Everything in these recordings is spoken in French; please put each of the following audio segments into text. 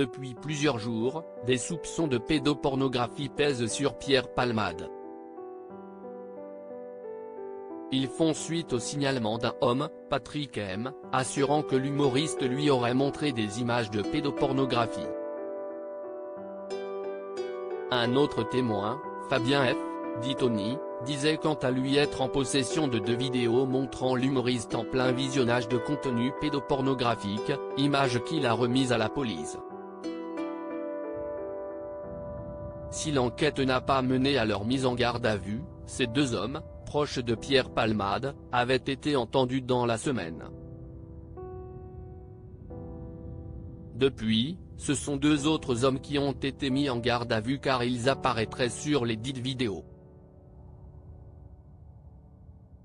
Depuis plusieurs jours, des soupçons de pédopornographie pèsent sur Pierre Palmade. Ils font suite au signalement d'un homme, Patrick M., assurant que l'humoriste lui aurait montré des images de pédopornographie. Un autre témoin, Fabien F., dit Tony, disait quant à lui être en possession de 2 vidéos montrant l'humoriste en plein visionnage de contenu pédopornographique, images qu'il a remises à la police. Si l'enquête n'a pas mené à leur mise en garde à vue, ces 2 hommes, proches de Pierre Palmade, avaient été entendus dans la semaine. Depuis, ce sont 2 autres hommes qui ont été mis en garde à vue car ils apparaîtraient sur les dites vidéos.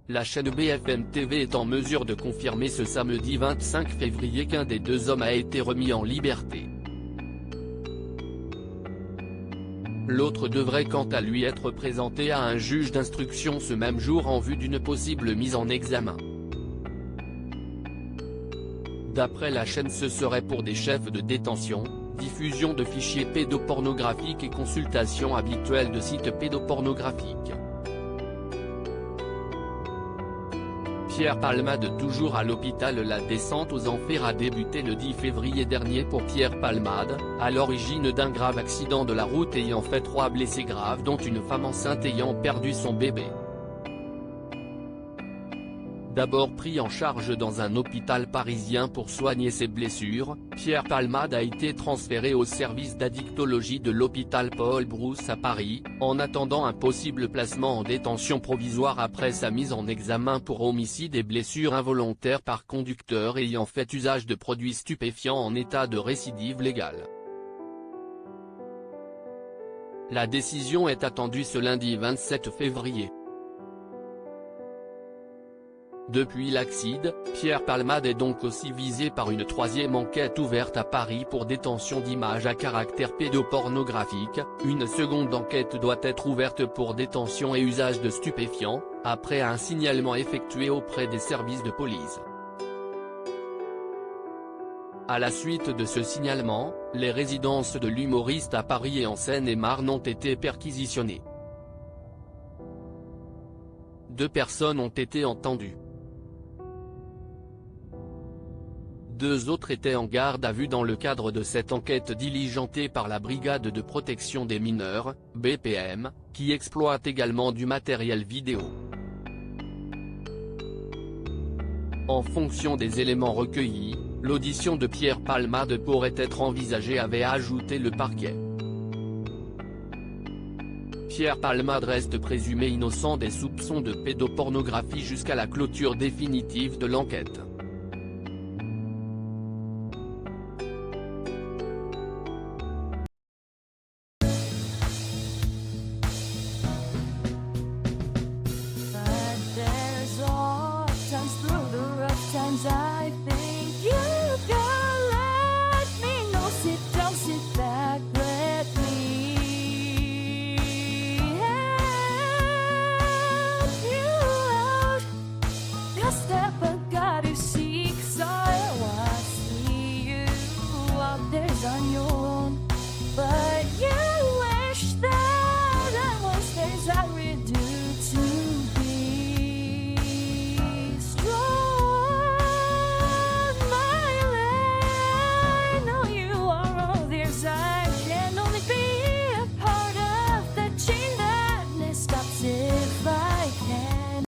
La chaîne BFM TV est en mesure de confirmer ce samedi 25 février qu'un des 2 hommes a été remis en liberté. L'autre devrait quant à lui être présenté à un juge d'instruction ce même jour en vue d'une possible mise en examen. D'après la chaîne, ce serait pour des chefs de détention, diffusion de fichiers pédopornographiques et consultation habituelle de sites pédopornographiques. Pierre Palmade toujours à l'hôpital. La descente aux enfers a débuté le 10 février dernier pour Pierre Palmade, à l'origine d'un grave accident de la route ayant fait 3 blessés graves dont une femme enceinte ayant perdu son bébé. D'abord pris en charge dans un hôpital parisien pour soigner ses blessures, Pierre Palmade a été transféré au service d'addictologie de l'hôpital Paul Brousse à Paris, en attendant un possible placement en détention provisoire après sa mise en examen pour homicide et blessures involontaires par conducteur ayant fait usage de produits stupéfiants en état de récidive légale. La décision est attendue ce lundi 27 février. Depuis l'accident, Pierre Palmade est donc aussi visé par une 3e enquête ouverte à Paris pour détention d'images à caractère pédopornographique. Une seconde enquête doit être ouverte pour détention et usage de stupéfiants, après un signalement effectué auprès des services de police. À la suite de ce signalement, les résidences de l'humoriste à Paris et en Seine-et-Marne ont été perquisitionnées. 2 personnes ont été entendues. 2 autres étaient en garde à vue dans le cadre de cette enquête diligentée par la Brigade de protection des mineurs, BPM, qui exploite également du matériel vidéo. En fonction des éléments recueillis, l'audition de Pierre Palmade pourrait être envisagée, avait ajouté le parquet. Pierre Palmade reste présumé innocent des soupçons de pédopornographie jusqu'à la clôture définitive de l'enquête.